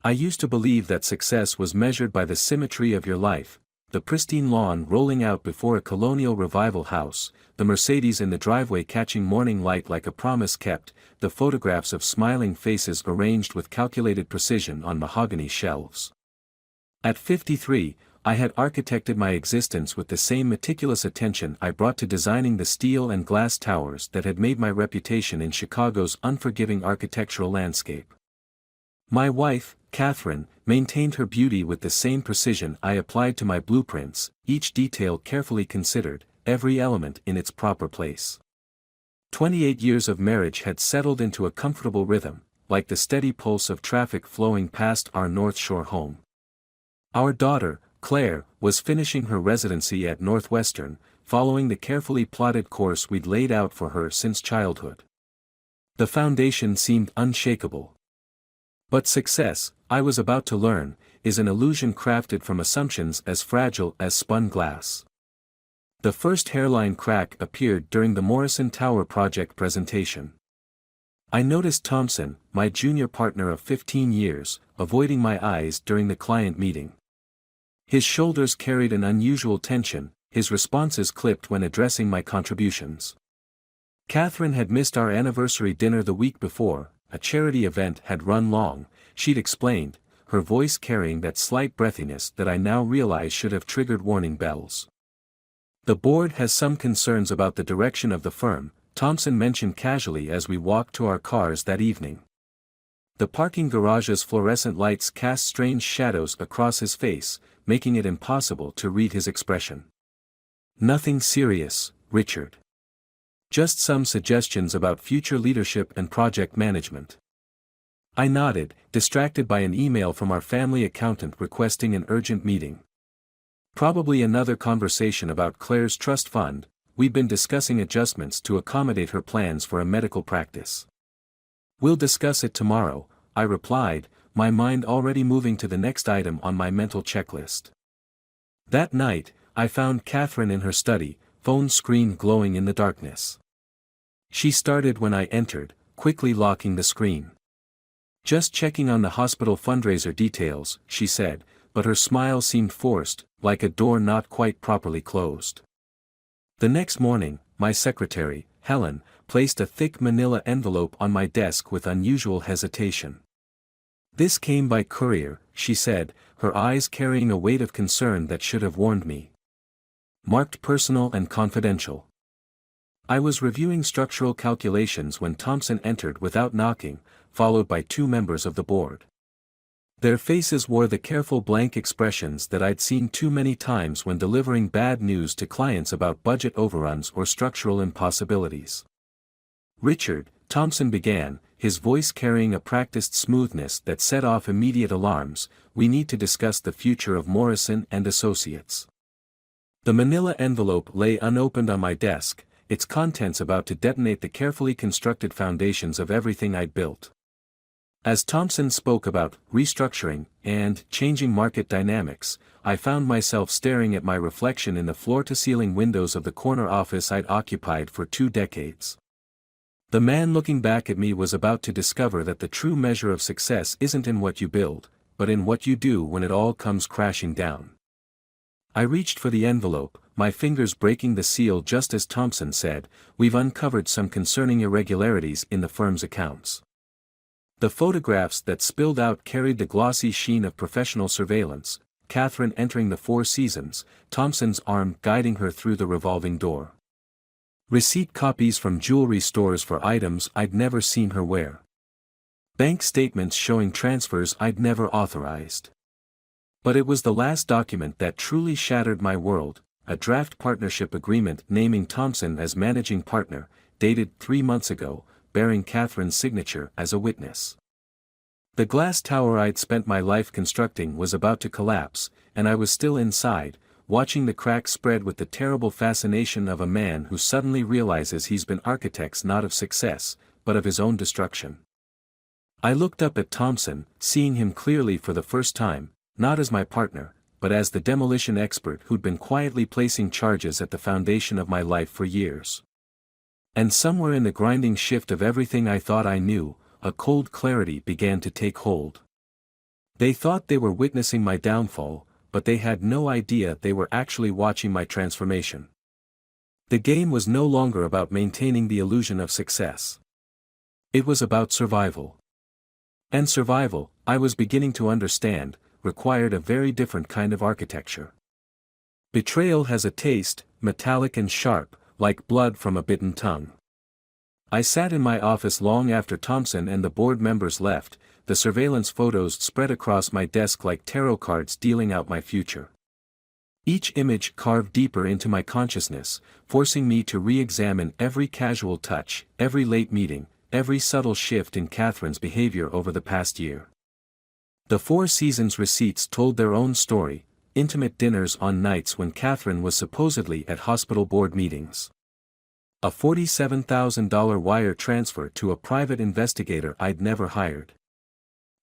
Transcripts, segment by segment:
I used to believe that success was measured by the symmetry of your life, the pristine lawn rolling out before a colonial revival house, the Mercedes in the driveway catching morning light like a promise kept, the photographs of smiling faces arranged with calculated precision on mahogany shelves. At 53, I had architected my existence with the same meticulous attention I brought to designing the steel and glass towers that had made my reputation in Chicago's unforgiving architectural landscape. My wife, Catherine, maintained her beauty with the same precision I applied to my blueprints, each detail carefully considered, every element in its proper place. 28 years of marriage had settled into a comfortable rhythm, like the steady pulse of traffic flowing past our North Shore home. Our daughter, Claire, was finishing her residency at Northwestern, following the carefully plotted course we'd laid out for her since childhood. The foundation seemed unshakable. But success, I was about to learn, is an illusion crafted from assumptions as fragile as spun glass. The first hairline crack appeared during the Morrison Tower project presentation. I noticed Thompson, my junior partner of 15 years, avoiding my eyes during the client meeting. His shoulders carried an unusual tension, his responses clipped when addressing my contributions. Catherine had missed our anniversary dinner the week before, a charity event had run long, she'd explained, her voice carrying that slight breathiness that I now realize should have triggered warning bells. The board has some concerns about the direction of the firm, Thompson mentioned casually as we walked to our cars that evening. The parking garage's fluorescent lights cast strange shadows across his face, making it impossible to read his expression. Nothing serious, Richard. Just some suggestions about future leadership and project management. I nodded, distracted by an email from our family accountant requesting an urgent meeting. Probably another conversation about Claire's trust fund. We'd been discussing adjustments to accommodate her plans for a medical practice. We'll discuss it tomorrow, I replied, my mind already moving to the next item on my mental checklist. That night, I found Catherine in her study, phone screen glowing in the darkness. She started when I entered, quickly locking the screen. Just checking on the hospital fundraiser details, she said, but her smile seemed forced, like a door not quite properly closed. The next morning, my secretary, Helen, placed a thick manila envelope on my desk with unusual hesitation. This came by courier, she said, her eyes carrying a weight of concern that should have warned me. Marked personal and confidential. I was reviewing structural calculations when Thompson entered without knocking, followed by two members of the board. Their faces wore the careful blank expressions that I'd seen too many times when delivering bad news to clients about budget overruns or structural impossibilities. Richard, Thompson began, his voice carrying a practiced smoothness that set off immediate alarms, we need to discuss the future of Morrison and Associates. The manila envelope lay unopened on my desk, its contents about to detonate the carefully constructed foundations of everything I'd built. As Thompson spoke about restructuring and changing market dynamics, I found myself staring at my reflection in the floor-to-ceiling windows of the corner office I'd occupied for 2 decades. The man looking back at me was about to discover that the true measure of success isn't in what you build, but in what you do when it all comes crashing down. I reached for the envelope, my fingers breaking the seal just as Thompson said, "We've uncovered some concerning irregularities in the firm's accounts." The photographs that spilled out carried the glossy sheen of professional surveillance, Catherine entering the Four Seasons, Thompson's arm guiding her through the revolving door. Receipt copies from jewelry stores for items I'd never seen her wear. Bank statements showing transfers I'd never authorized. But it was the last document that truly shattered my world, a draft partnership agreement naming Thompson as managing partner, dated 3 months ago, bearing Catherine's signature as a witness. The glass tower I'd spent my life constructing was about to collapse, and I was still inside, watching the cracks spread with the terrible fascination of a man who suddenly realizes he's been architect not of success, but of his own destruction. I looked up at Thompson, seeing him clearly for the first time, not as my partner, but as the demolition expert who'd been quietly placing charges at the foundation of my life for years. And somewhere in the grinding shift of everything I thought I knew, a cold clarity began to take hold. They thought they were witnessing my downfall, but they had no idea they were actually watching my transformation. The game was no longer about maintaining the illusion of success. It was about survival. And survival, I was beginning to understand, required a very different kind of architecture. Betrayal has a taste, metallic and sharp, like blood from a bitten tongue. I sat in my office long after Thompson and the board members left, the surveillance photos spread across my desk like tarot cards dealing out my future. Each image carved deeper into my consciousness, forcing me to re-examine every casual touch, every late meeting, every subtle shift in Catherine's behavior over the past year. The Four Seasons receipts told their own story, intimate dinners on nights when Catherine was supposedly at hospital board meetings. A $47,000 wire transfer to a private investigator I'd never hired.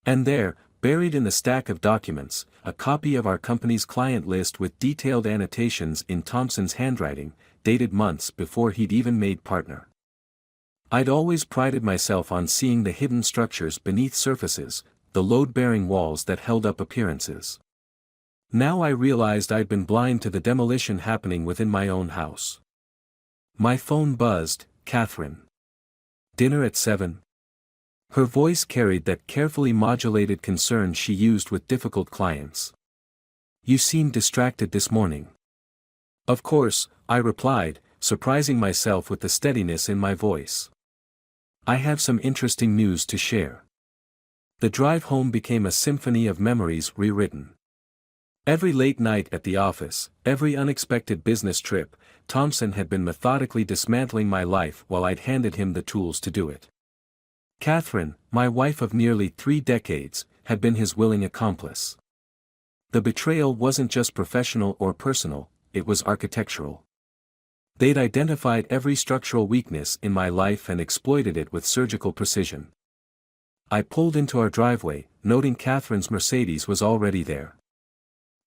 And there, buried in the stack of documents, a copy of our company's client list with detailed annotations in Thompson's handwriting, dated months before he'd even made partner. I'd always prided myself on seeing the hidden structures beneath surfaces, the load-bearing walls that held up appearances. Now I realized I'd been blind to the demolition happening within my own house. My phone buzzed. Catherine. Dinner at 7. Her voice carried that carefully modulated concern she used with difficult clients. You seem distracted this morning. Of course, I replied, surprising myself with the steadiness in my voice. I have some interesting news to share. The drive home became a symphony of memories rewritten. Every late night at the office, every unexpected business trip, Thompson had been methodically dismantling my life while I'd handed him the tools to do it. Catherine, my wife of nearly 3 decades, had been his willing accomplice. The betrayal wasn't just professional or personal, it was architectural. They'd identified every structural weakness in my life and exploited it with surgical precision. I pulled into our driveway, noting Catherine's Mercedes was already there.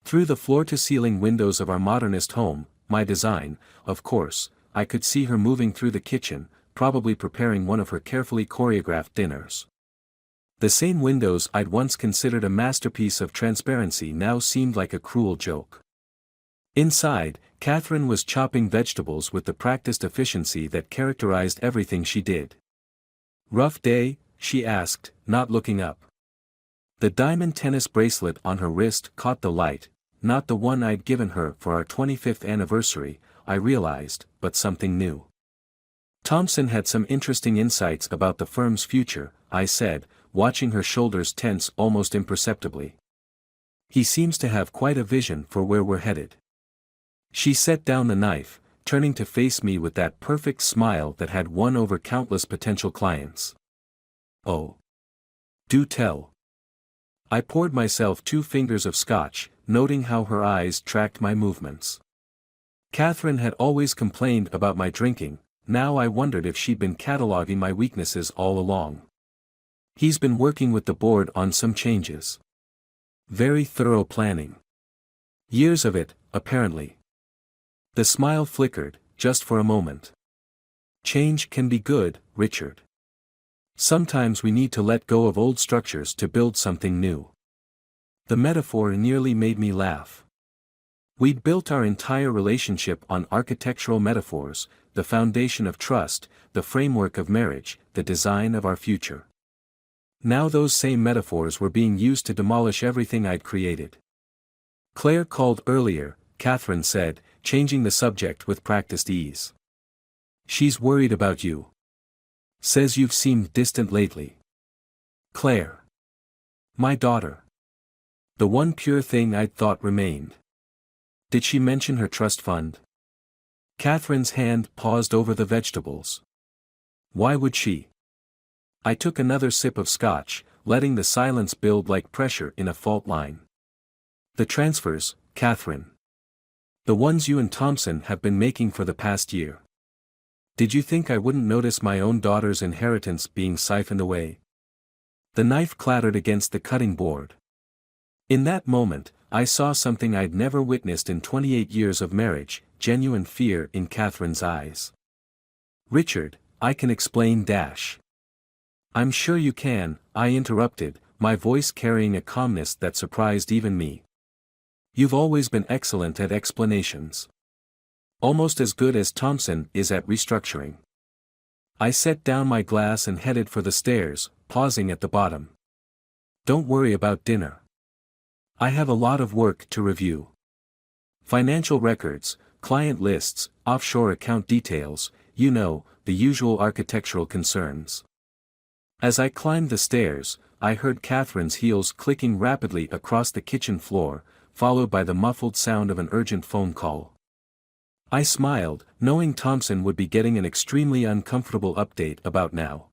Through the floor-to-ceiling windows of our modernist home, my design, of course, I could see her moving through the kitchen, probably preparing one of her carefully choreographed dinners. The same windows I'd once considered a masterpiece of transparency now seemed like a cruel joke. Inside, Catherine was chopping vegetables with the practiced efficiency that characterized everything she did. "Rough day?" she asked, not looking up. The diamond tennis bracelet on her wrist caught the light, not the one I'd given her for our 25th anniversary, I realized, but something new. Thompson had some interesting insights about the firm's future, I said, watching her shoulders tense almost imperceptibly. He seems to have quite a vision for where we're headed. She set down the knife, turning to face me with that perfect smile that had won over countless potential clients. Oh. Do tell. I poured myself 2 fingers of scotch, noting how her eyes tracked my movements. Catherine had always complained about my drinking, now I wondered if she'd been cataloging my weaknesses all along. He's been working with the board on some changes. Very thorough planning. Years of it, apparently. The smile flickered, just for a moment. Change can be good, Richard. Sometimes we need to let go of old structures to build something new. The metaphor nearly made me laugh. We'd built our entire relationship on architectural metaphors, the foundation of trust, the framework of marriage, the design of our future. Now those same metaphors were being used to demolish everything I'd created. Claire called earlier, Catherine said, changing the subject with practiced ease. She's worried about you. Says you've seemed distant lately. Claire. My daughter. The one pure thing I'd thought remained. Did she mention her trust fund? Catherine's hand paused over the vegetables. Why would she? I took another sip of scotch, letting the silence build like pressure in a fault line. The transfers, Catherine. The ones you and Thompson have been making for the past year. Did you think I wouldn't notice my own daughter's inheritance being siphoned away? The knife clattered against the cutting board. In that moment, I saw something I'd never witnessed in 28 years of marriage, genuine fear in Catherine's eyes. Richard, I can explain. I'm sure you can, I interrupted, my voice carrying a calmness that surprised even me. You've always been excellent at explanations. Almost as good as Thompson is at restructuring. I set down my glass and headed for the stairs, pausing at the bottom. Don't worry about dinner. I have a lot of work to review. Financial records, client lists, offshore account details, you know, the usual architectural concerns. As I climbed the stairs, I heard Catherine's heels clicking rapidly across the kitchen floor, followed by the muffled sound of an urgent phone call. I smiled, knowing Thompson would be getting an extremely uncomfortable update about now.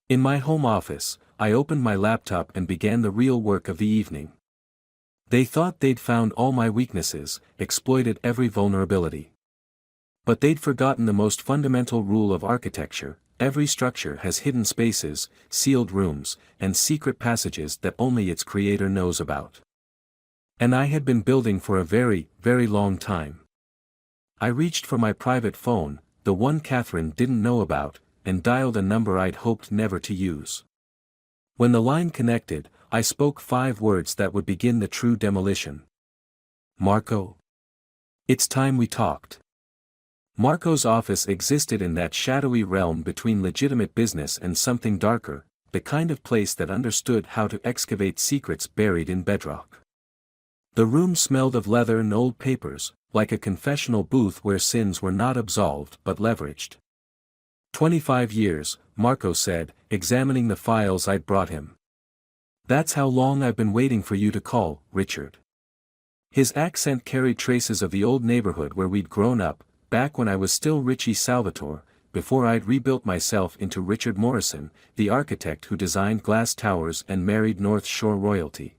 In my home office, I opened my laptop and began the real work of the evening. They thought they'd found all my weaknesses, exploited every vulnerability. But they'd forgotten the most fundamental rule of architecture: every structure has hidden spaces, sealed rooms, and secret passages that only its creator knows about. And I had been building for a very, very long time. I reached for my private phone, the one Catherine didn't know about, and dialed a number I'd hoped never to use. When the line connected, I spoke 5 words that would begin the true demolition. Marco? It's time we talked. Marco's office existed in that shadowy realm between legitimate business and something darker, the kind of place that understood how to excavate secrets buried in bedrock. The room smelled of leather and old papers, like a confessional booth where sins were not absolved but leveraged. 25 years, Marco said, examining the files I'd brought him. That's how long I've been waiting for you to call, Richard. His accent carried traces of the old neighborhood where we'd grown up, back when I was still Richie Salvatore, before I'd rebuilt myself into Richard Morrison, the architect who designed glass towers and married North Shore royalty.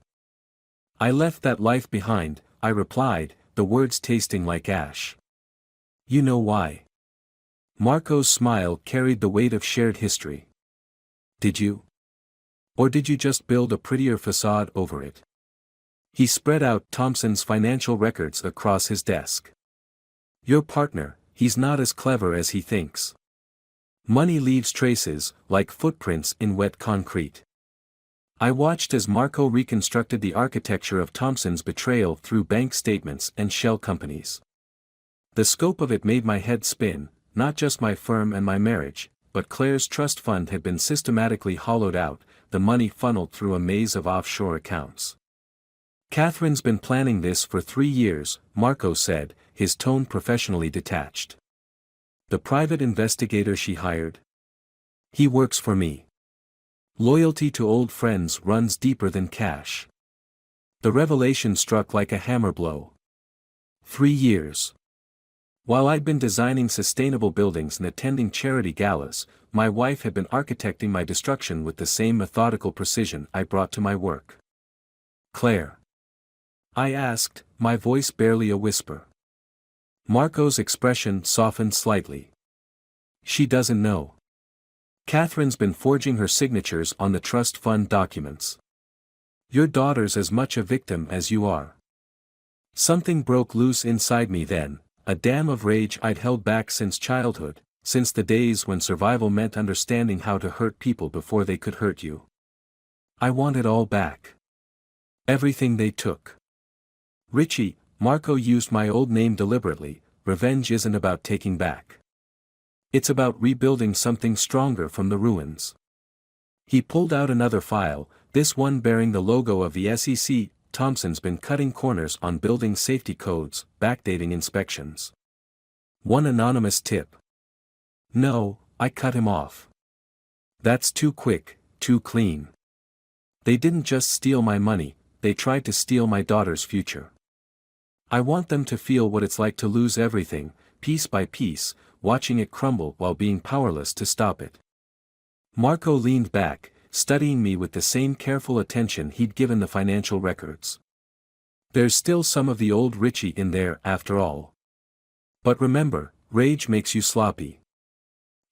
I left that life behind, I replied, the words tasting like ash. You know why? Marco's smile carried the weight of shared history. Did you? Or did you just build a prettier facade over it? He spread out Thompson's financial records across his desk. Your partner, he's not as clever as he thinks. Money leaves traces, like footprints in wet concrete. I watched as Marco reconstructed the architecture of Thompson's betrayal through bank statements and shell companies. The scope of it made my head spin. Not just my firm and my marriage, but Claire's trust fund had been systematically hollowed out, the money funneled through a maze of offshore accounts. Catherine's been planning this for 3 years, Marco said, his tone professionally detached. The private investigator she hired? He works for me. Loyalty to old friends runs deeper than cash. The revelation struck like a hammer blow. 3 years. While I'd been designing sustainable buildings and attending charity galas, my wife had been architecting my destruction with the same methodical precision I brought to my work. Claire? I asked, my voice barely a whisper. Marco's expression softened slightly. She doesn't know. Catherine's been forging her signatures on the trust fund documents. Your daughter's as much a victim as you are. Something broke loose inside me then. A dam of rage I'd held back since childhood, since the days when survival meant understanding how to hurt people before they could hurt you. I want it all back. Everything they took. Richie, Marco used my old name deliberately. Revenge isn't about taking back. It's about rebuilding something stronger from the ruins. He pulled out another file, this one bearing the logo of the SEC. Thompson's been cutting corners on building safety codes, backdating inspections. One anonymous tip. No, I cut him off. That's too quick, too clean. They didn't just steal my money, they tried to steal my daughter's future. I want them to feel what it's like to lose everything, piece by piece, watching it crumble while being powerless to stop it. Marco leaned back, studying me with the same careful attention he'd given the financial records. There's still some of the old Richie in there after all. But remember, rage makes you sloppy.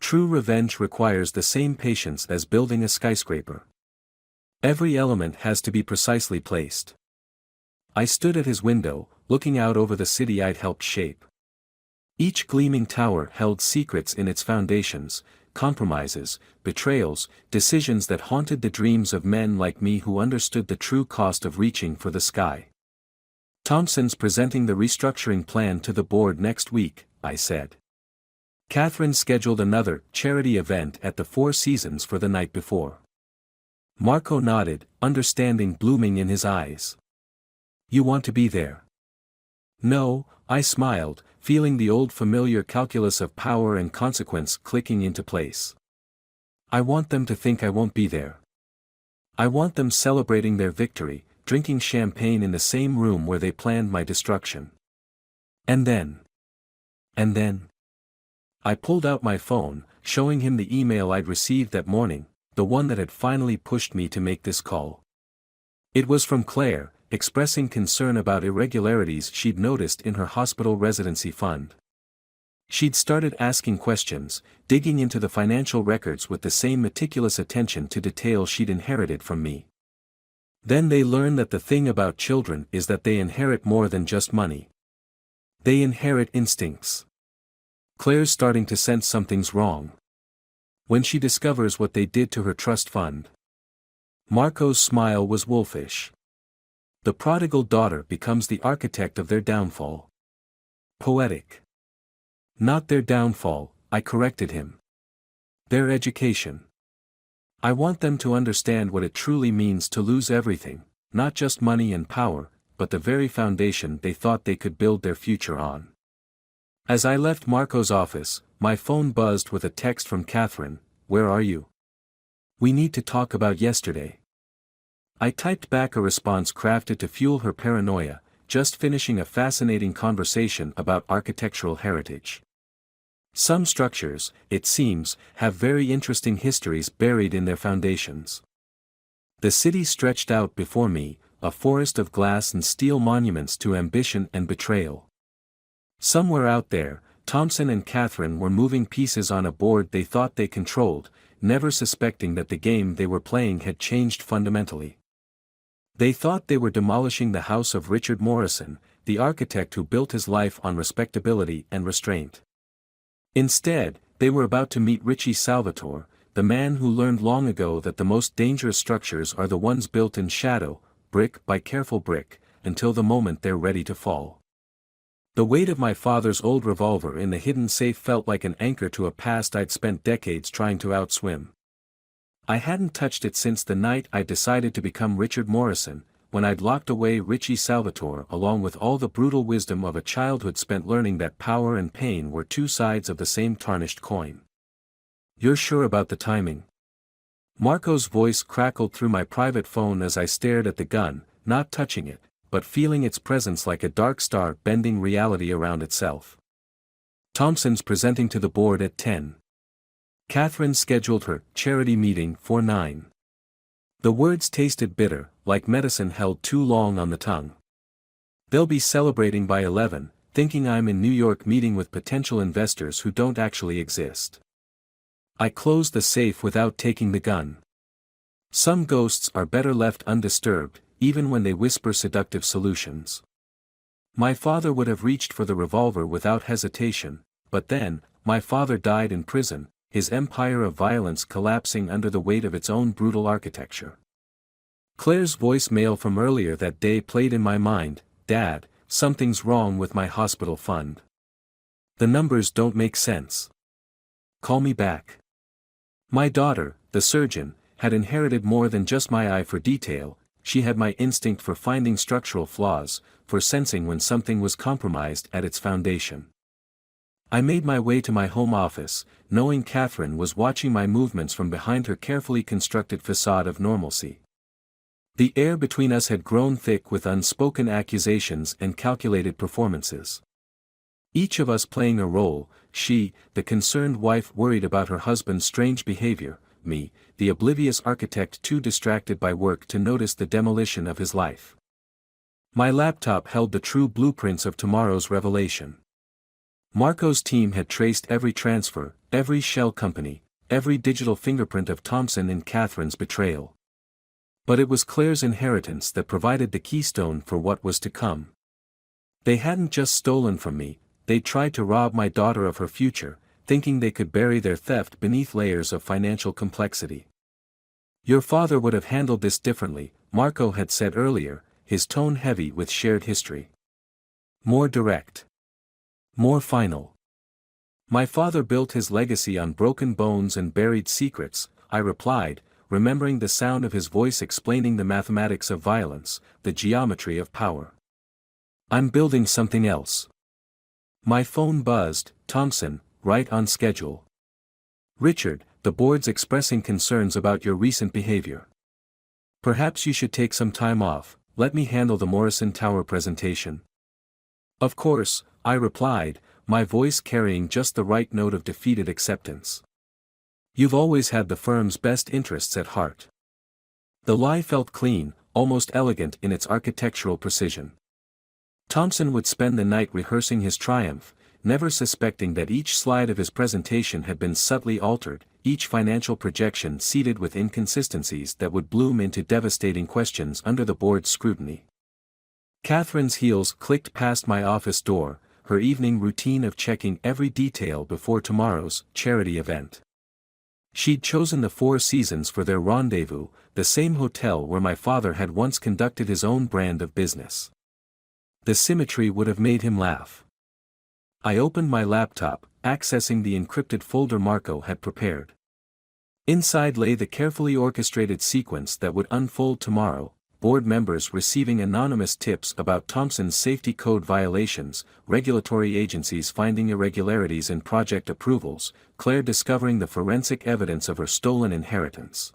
True revenge requires the same patience as building a skyscraper. Every element has to be precisely placed. I stood at his window, looking out over the city I'd helped shape. Each gleaming tower held secrets in its foundations, compromises, betrayals, decisions that haunted the dreams of men like me who understood the true cost of reaching for the sky. Thompson's presenting the restructuring plan to the board next week, I said. Catherine scheduled another charity event at the Four Seasons for the night before. Marco nodded, understanding blooming in his eyes. You want to be there? No, I smiled, feeling the old familiar calculus of power and consequence clicking into place. I want them to think I won't be there. I want them celebrating their victory, drinking champagne in the same room where they planned my destruction. And then. I pulled out my phone, showing him the email I'd received that morning, the one that had finally pushed me to make this call. It was from Claire, expressing concern about irregularities she'd noticed in her hospital residency fund. She'd started asking questions, digging into the financial records with the same meticulous attention to detail she'd inherited from me. Then they learn that the thing about children is that they inherit more than just money. They inherit instincts. Claire's starting to sense something's wrong. When she discovers what they did to her trust fund. Marco's smile was wolfish. The prodigal daughter becomes the architect of their downfall. Poetic. Not their downfall, I corrected him. Their education. I want them to understand what it truly means to lose everything, not just money and power, but the very foundation they thought they could build their future on. As I left Marco's office, my phone buzzed with a text from Catherine. Where are you? We need to talk about yesterday. I typed back a response crafted to fuel her paranoia, just finishing a fascinating conversation about architectural heritage. Some structures, it seems, have very interesting histories buried in their foundations. The city stretched out before me, a forest of glass and steel monuments to ambition and betrayal. Somewhere out there, Thompson and Catherine were moving pieces on a board they thought they controlled, never suspecting that the game they were playing had changed fundamentally. They thought they were demolishing the house of Richard Morrison, the architect who built his life on respectability and restraint. Instead, they were about to meet Richie Salvatore, the man who learned long ago that the most dangerous structures are the ones built in shadow, brick by careful brick, until the moment they're ready to fall. The weight of my father's old revolver in the hidden safe felt like an anchor to a past I'd spent decades trying to outswim. I hadn't touched it since the night I decided to become Richard Morrison, when I'd locked away Richie Salvatore along with all the brutal wisdom of a childhood spent learning that power and pain were two sides of the same tarnished coin. You're sure about the timing? Marco's voice crackled through my private phone as I stared at the gun, not touching it, but feeling its presence like a dark star bending reality around itself. Thompson's presenting to the board at 10. Catherine scheduled her charity meeting for 9. The words tasted bitter, like medicine held too long on the tongue. They'll be celebrating by 11, thinking I'm in New York meeting with potential investors who don't actually exist. I closed the safe without taking the gun. Some ghosts are better left undisturbed, even when they whisper seductive solutions. My father would have reached for the revolver without hesitation, but then, my father died in prison, his empire of violence collapsing under the weight of its own brutal architecture. Claire's voicemail from earlier that day played in my mind. Dad, something's wrong with my hospital fund. The numbers don't make sense. Call me back. My daughter, the surgeon, had inherited more than just my eye for detail. She had my instinct for finding structural flaws, for sensing when something was compromised at its foundation. I made my way to my home office, knowing Catherine was watching my movements from behind her carefully constructed facade of normalcy. The air between us had grown thick with unspoken accusations and calculated performances. Each of us playing a role, she, the concerned wife worried about her husband's strange behavior, me, the oblivious architect too distracted by work to notice the demolition of his life. My laptop held the true blueprints of tomorrow's revelation. Marco's team had traced every transfer, every shell company, every digital fingerprint of Thompson in Catherine's betrayal. But it was Claire's inheritance that provided the keystone for what was to come. They hadn't just stolen from me, they tried to rob my daughter of her future, thinking they could bury their theft beneath layers of financial complexity. Your father would have handled this differently, Marco had said earlier, his tone heavy with shared history. More direct. More final. My father built his legacy on broken bones and buried secrets, I replied, remembering the sound of his voice explaining the mathematics of violence, the geometry of power. I'm building something else. My phone buzzed. Thompson, right on schedule. Richard, the board's expressing concerns about your recent behavior. Perhaps you should take some time off, let me handle the Morrison Tower presentation. Of course, I replied, my voice carrying just the right note of defeated acceptance. You've always had the firm's best interests at heart. The lie felt clean, almost elegant in its architectural precision. Thompson would spend the night rehearsing his triumph, never suspecting that each slide of his presentation had been subtly altered, each financial projection seeded with inconsistencies that would bloom into devastating questions under the board's scrutiny. Catherine's heels clicked past my office door, her evening routine of checking every detail before tomorrow's charity event. She'd chosen the Four Seasons for their rendezvous, the same hotel where my father had once conducted his own brand of business. The symmetry would have made him laugh. I opened my laptop, accessing the encrypted folder Marco had prepared. Inside lay the carefully orchestrated sequence that would unfold tomorrow, board members receiving anonymous tips about Thompson's safety code violations, regulatory agencies finding irregularities in project approvals, Claire discovering the forensic evidence of her stolen inheritance.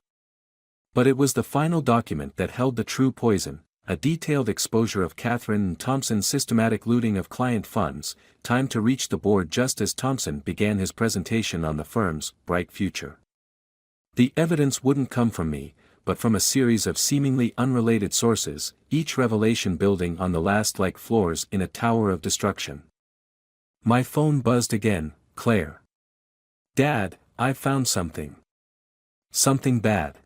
But it was the final document that held the true poison, a detailed exposure of Catherine and Thompson's systematic looting of client funds, timed to reach the board just as Thompson began his presentation on the firm's bright future. The evidence wouldn't come from me, but from a series of seemingly unrelated sources, each revelation building on the last like floors in a tower of destruction. My phone buzzed again. Claire. Dad, I've found something. Something bad.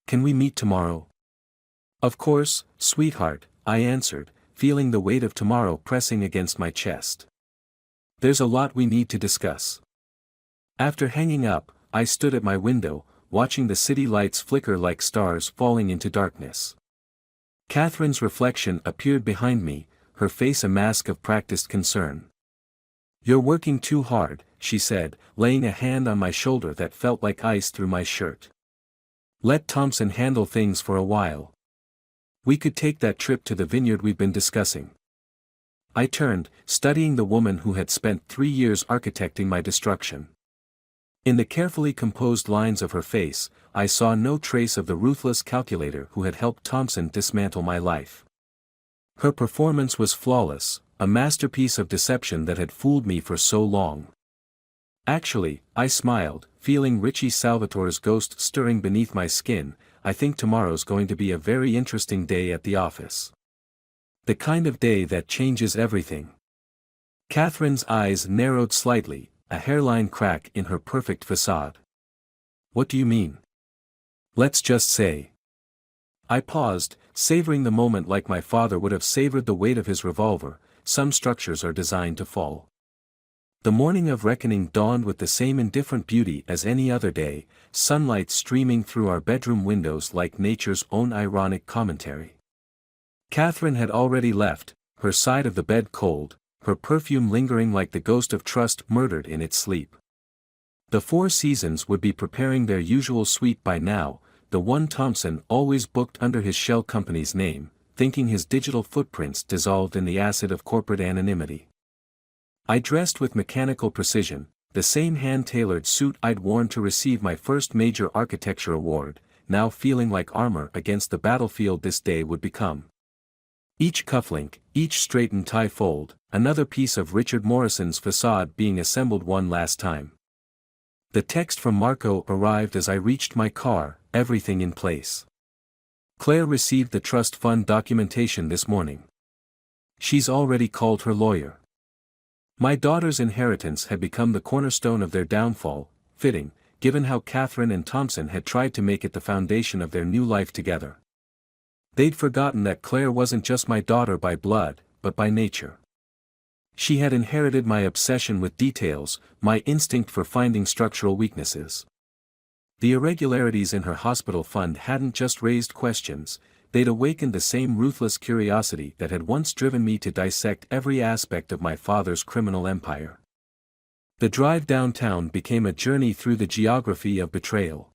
Can we meet tomorrow? Of course, sweetheart, I answered, feeling the weight of tomorrow pressing against my chest. There's a lot we need to discuss. After hanging up, I stood at my window, watching the city lights flicker like stars falling into darkness. Catherine's reflection appeared behind me, her face a mask of practiced concern. You're working too hard, she said, laying a hand on my shoulder that felt like ice through my shirt. Let Thompson handle things for a while. We could take that trip to the vineyard we've been discussing. I turned, studying the woman who had spent 3 years architecting my destruction. In the carefully composed lines of her face, I saw no trace of the ruthless calculator who had helped Thompson dismantle my life. Her performance was flawless, a masterpiece of deception that had fooled me for so long. Actually, I smiled, feeling Richie Salvatore's ghost stirring beneath my skin. I think tomorrow's going to be a very interesting day at the office. The kind of day that changes everything. Catherine's eyes narrowed slightly, a hairline crack in her perfect facade. What do you mean? Let's just say. I paused, savoring the moment like my father would have savored the weight of his revolver. Some structures are designed to fall. The morning of reckoning dawned with the same indifferent beauty as any other day, sunlight streaming through our bedroom windows like nature's own ironic commentary. Catherine had already left, her side of the bed cold, her perfume lingering like the ghost of trust murdered in its sleep. The Four Seasons would be preparing their usual suite by now, the one Thompson always booked under his shell company's name, thinking his digital footprints dissolved in the acid of corporate anonymity. I dressed with mechanical precision, the same hand-tailored suit I'd worn to receive my first major architecture award, now feeling like armor against the battlefield this day would become. Each cufflink, each straightened tie fold, another piece of Richard Morrison's facade being assembled one last time. The text from Marco arrived as I reached my car, everything in place. Claire received the trust fund documentation this morning. She's already called her lawyer. My daughter's inheritance had become the cornerstone of their downfall, fitting, given how Catherine and Thompson had tried to make it the foundation of their new life together. They'd forgotten that Claire wasn't just my daughter by blood, but by nature. She had inherited my obsession with details, my instinct for finding structural weaknesses. The irregularities in her hospital fund hadn't just raised questions, they'd awakened the same ruthless curiosity that had once driven me to dissect every aspect of my father's criminal empire. The drive downtown became a journey through the geography of betrayal.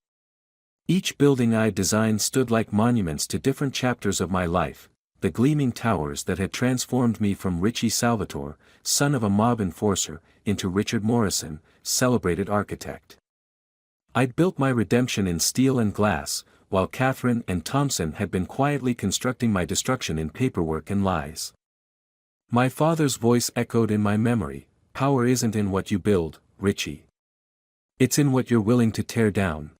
Each building I designed stood like monuments to different chapters of my life, the gleaming towers that had transformed me from Richie Salvatore, son of a mob enforcer, into Richard Morrison, celebrated architect. I'd built my redemption in steel and glass, while Catherine and Thompson had been quietly constructing my destruction in paperwork and lies. My father's voice echoed in my memory, "Power isn't in what you build, Richie. It's in what you're willing to tear down."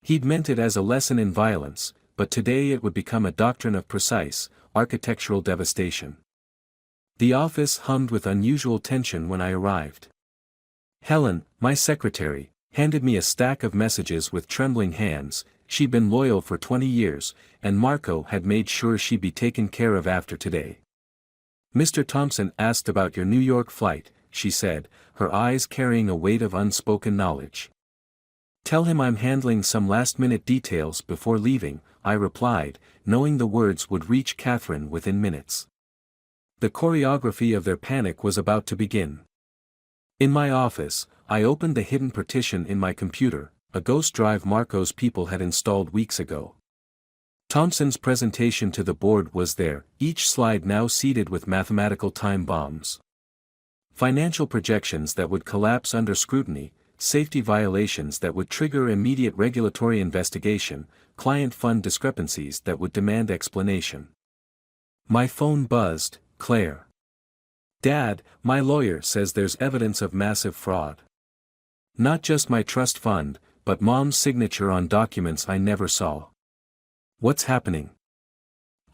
He'd meant it as a lesson in violence, but today it would become a doctrine of precise, architectural devastation. The office hummed with unusual tension when I arrived. Helen, my secretary, handed me a stack of messages with trembling hands. She'd been loyal for 20 years, and Marco had made sure she'd be taken care of after today. "Mr. Thompson asked about your New York flight," she said, her eyes carrying a weight of unspoken knowledge. "Tell him I'm handling some last-minute details before leaving," I replied, knowing the words would reach Catherine within minutes. The choreography of their panic was about to begin. In my office, I opened the hidden partition in my computer, a ghost drive Marco's people had installed weeks ago. Thompson's presentation to the board was there, each slide now seeded with mathematical time bombs. Financial projections that would collapse under scrutiny, safety violations that would trigger immediate regulatory investigation, client fund discrepancies that would demand explanation. My phone buzzed. "Claire. Dad, my lawyer says there's evidence of massive fraud. Not just my trust fund, but Mom's signature on documents I never saw. What's happening?"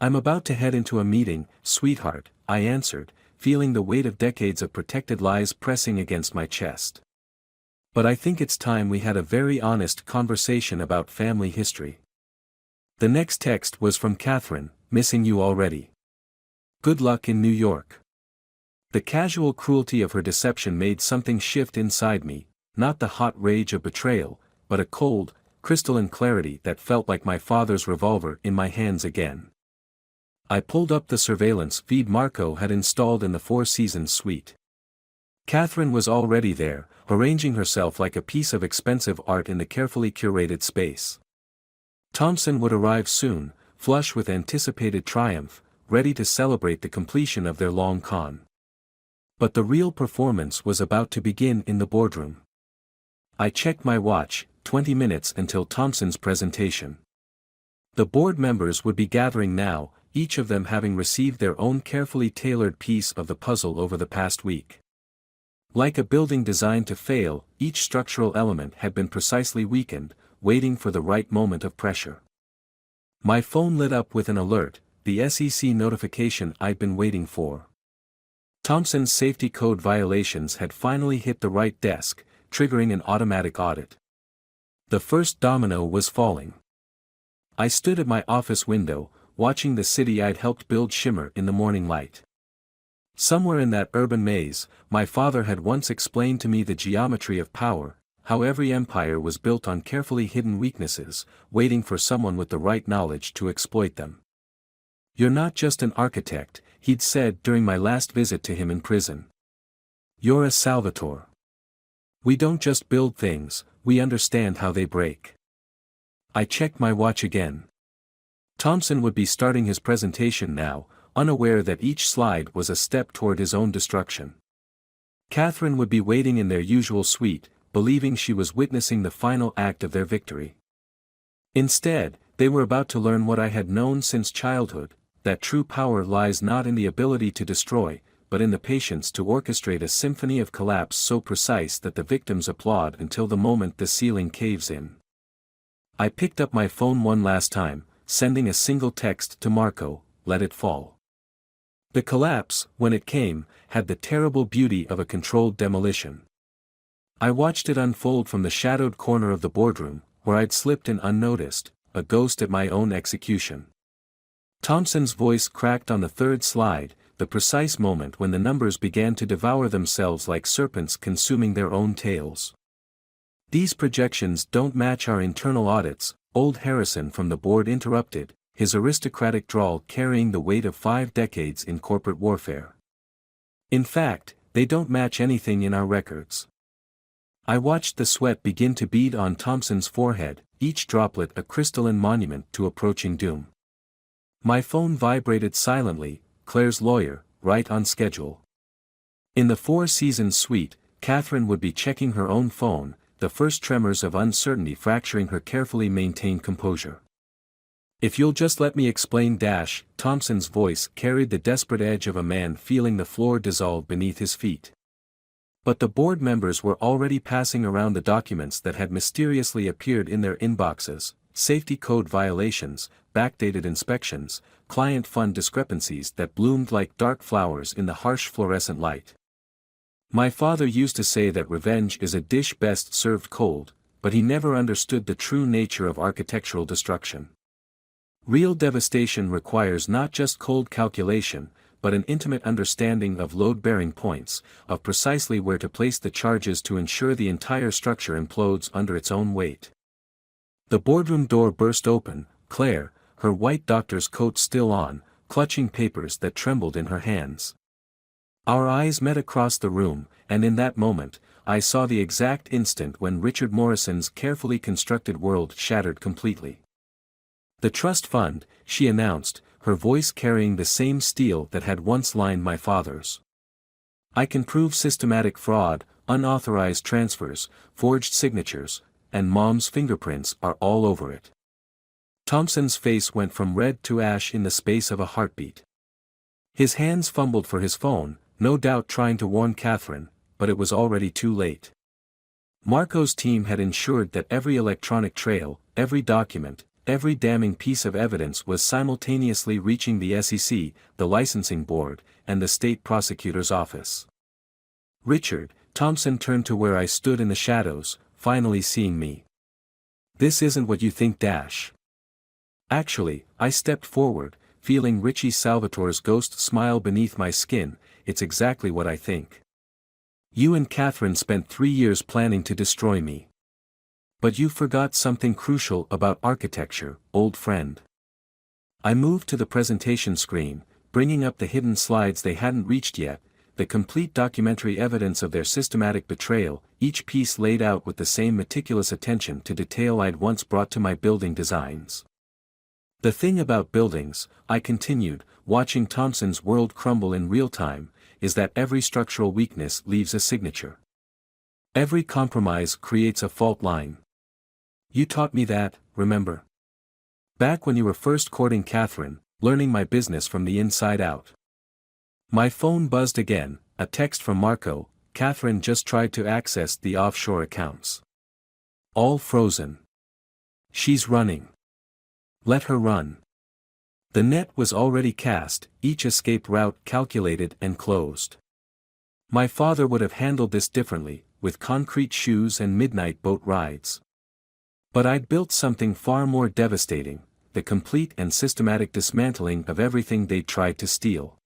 "I'm about to head into a meeting, sweetheart," I answered, feeling the weight of decades of protected lies pressing against my chest. "But I think it's time we had a very honest conversation about family history." The next text was from Catherine, "Missing you already. Good luck in New York." The casual cruelty of her deception made something shift inside me, not the hot rage of betrayal, but a cold, crystalline clarity that felt like my father's revolver in my hands again. I pulled up the surveillance feed Marco had installed in the Four Seasons suite. Catherine was already there, arranging herself like a piece of expensive art in the carefully curated space. Thompson would arrive soon, flush with anticipated triumph, ready to celebrate the completion of their long con. But the real performance was about to begin in the boardroom. I checked my watch, 20 minutes until Thompson's presentation. The board members would be gathering now, each of them having received their own carefully tailored piece of the puzzle over the past week. Like a building designed to fail, each structural element had been precisely weakened, waiting for the right moment of pressure. My phone lit up with an alert, the SEC notification I'd been waiting for. Thompson's safety code violations had finally hit the right desk, triggering an automatic audit. The first domino was falling. I stood at my office window, watching the city I'd helped build shimmer in the morning light. Somewhere in that urban maze, my father had once explained to me the geometry of power, how every empire was built on carefully hidden weaknesses, waiting for someone with the right knowledge to exploit them. "You're not just an architect," he'd said during my last visit to him in prison. "You're a Salvatore. We don't just build things, we understand how they break." I checked my watch again. Thompson would be starting his presentation now, unaware that each slide was a step toward his own destruction. Catherine would be waiting in their usual suite, believing she was witnessing the final act of their victory. Instead, they were about to learn what I had known since childhood, that true power lies not in the ability to destroy, but in the patience to orchestrate a symphony of collapse so precise that the victims applaud until the moment the ceiling caves in. I picked up my phone one last time, sending a single text to Marco, "Let it fall." The collapse, when it came, had the terrible beauty of a controlled demolition. I watched it unfold from the shadowed corner of the boardroom, where I'd slipped in unnoticed, a ghost at my own execution. Thompson's voice cracked on the third slide, the precise moment when the numbers began to devour themselves like serpents consuming their own tails. "These projections don't match our internal audits," old Harrison from the board interrupted, his aristocratic drawl carrying the weight of 5 decades in corporate warfare. "In fact, they don't match anything in our records." I watched the sweat begin to bead on Thompson's forehead, each droplet a crystalline monument to approaching doom. My phone vibrated silently, Claire's lawyer, right on schedule. In the Four Seasons suite, Catherine would be checking her own phone, the first tremors of uncertainty fracturing her carefully maintained composure. "If you'll just let me explain " Thompson's voice carried the desperate edge of a man feeling the floor dissolve beneath his feet. But the board members were already passing around the documents that had mysteriously appeared in their inboxes: safety code violations, backdated inspections, client fund discrepancies that bloomed like dark flowers in the harsh fluorescent light. My father used to say that revenge is a dish best served cold, but he never understood the true nature of architectural destruction. Real devastation requires not just cold calculation, but an intimate understanding of load-bearing points, of precisely where to place the charges to ensure the entire structure implodes under its own weight. The boardroom door burst open, Claire, her white doctor's coat still on, clutching papers that trembled in her hands. Our eyes met across the room, and in that moment, I saw the exact instant when Richard Morrison's carefully constructed world shattered completely. "The trust fund," she announced, her voice carrying the same steel that had once lined my father's. "I can prove systematic fraud, unauthorized transfers, forged signatures, and Mom's fingerprints are all over it." Thompson's face went from red to ash in the space of a heartbeat. His hands fumbled for his phone, no doubt trying to warn Catherine, but it was already too late. Marco's team had ensured that every electronic trail, every document, every damning piece of evidence was simultaneously reaching the SEC, the licensing board, and the state prosecutor's office. "Richard," Thompson turned to where I stood in the shadows, finally seeing me. "This isn't what you think." Actually, I stepped forward, feeling Richie Salvatore's ghost smile beneath my skin. "It's exactly what I think. You and Catherine spent 3 years planning to destroy me. But you forgot something crucial about architecture, old friend." I moved to the presentation screen, bringing up the hidden slides they hadn't reached yet, the complete documentary evidence of their systematic betrayal, each piece laid out with the same meticulous attention to detail I'd once brought to my building designs. "The thing about buildings," I continued, watching Thompson's world crumble in real time, "is that every structural weakness leaves a signature. Every compromise creates a fault line. You taught me that, remember? Back when you were first courting Catherine, learning my business from the inside out." My phone buzzed again, a text from Marco: "Catherine just tried to access the offshore accounts. All frozen. She's running. Let her run." The net was already cast, each escape route calculated and closed. My father would have handled this differently, with concrete shoes and midnight boat rides. But I'd built something far more devastating: the complete and systematic dismantling of everything they'd tried to steal.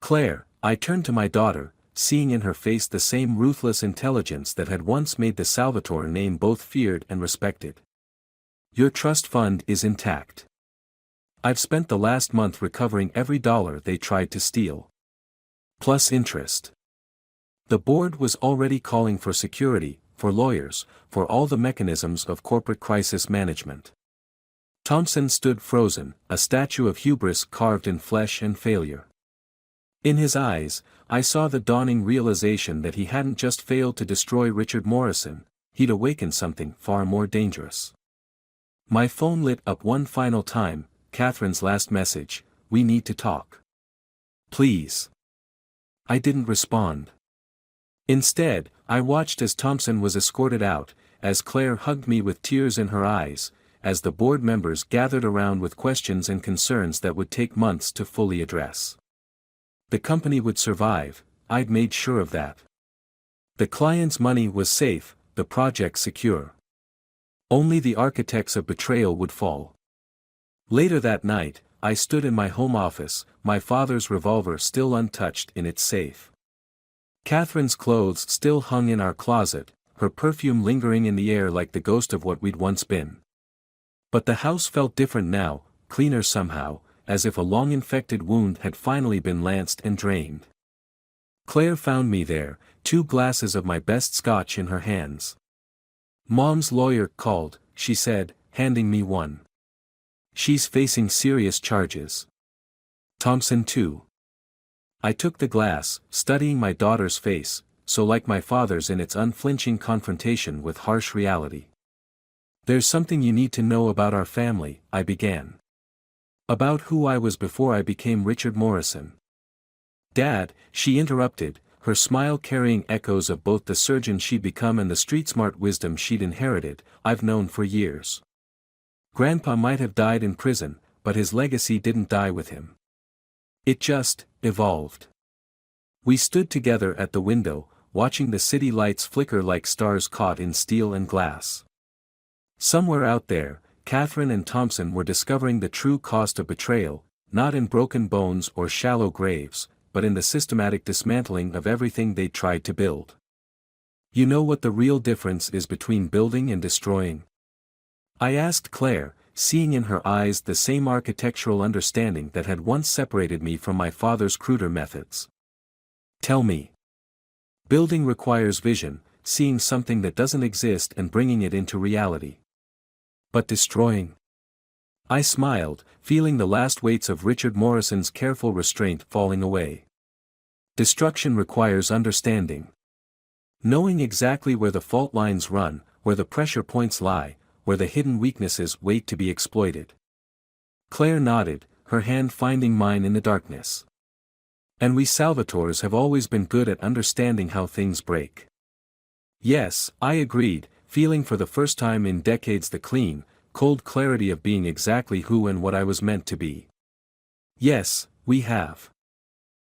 "Claire," I turned to my daughter, seeing in her face the same ruthless intelligence that had once made the Salvatore name both feared and respected. "Your trust fund is intact. I've spent the last month recovering every dollar they tried to steal. Plus interest." The board was already calling for security, for lawyers, for all the mechanisms of corporate crisis management. Thompson stood frozen, a statue of hubris carved in flesh and failure. In his eyes, I saw the dawning realization that he hadn't just failed to destroy Richard Morrison, he'd awakened something far more dangerous. My phone lit up one final time: Catherine's last message: "We need to talk. Please." I didn't respond. Instead, I watched as Thompson was escorted out, as Claire hugged me with tears in her eyes, as the board members gathered around with questions and concerns that would take months to fully address. The company would survive, I'd made sure of that. The client's money was safe, the project secure. Only the architects of betrayal would fall. Later that night, I stood in my home office, my father's revolver still untouched in its safe. Catherine's clothes still hung in our closet, her perfume lingering in the air like the ghost of what we'd once been. But the house felt different now, cleaner somehow, as if a long-infected wound had finally been lanced and drained. Claire found me there, 2 glasses of my best scotch in her hands. "Mom's lawyer called," she said, handing me one. "She's facing serious charges. Thompson too." I took the glass, studying my daughter's face, so like my father's in its unflinching confrontation with harsh reality. "There's something you need to know about our family," I began. "About who I was before I became Richard Morrison." "Dad," she interrupted, her smile carrying echoes of both the surgeon she'd become and the street-smart wisdom she'd inherited, "I've known for years. Grandpa might have died in prison, but his legacy didn't die with him. It just evolved." We stood together at the window, watching the city lights flicker like stars caught in steel and glass. Somewhere out there, Catherine and Thompson were discovering the true cost of betrayal, not in broken bones or shallow graves, but in the systematic dismantling of everything they tried to build. "You know what the real difference is between building and destroying?" I asked Claire, seeing in her eyes the same architectural understanding that had once separated me from my father's cruder methods. "Tell me." "Building requires vision, seeing something that doesn't exist and bringing it into reality. But destroying?" I smiled, feeling the last weights of Richard Morrison's careful restraint falling away. "Destruction requires understanding. Knowing exactly where the fault lines run, where the pressure points lie, where the hidden weaknesses wait to be exploited." Claire nodded, her hand finding mine in the darkness. "And we Salvatores have always been good at understanding how things break." "Yes," I agreed, feeling for the first time in decades the clean, cold clarity of being exactly who and what I was meant to be. "Yes, we have."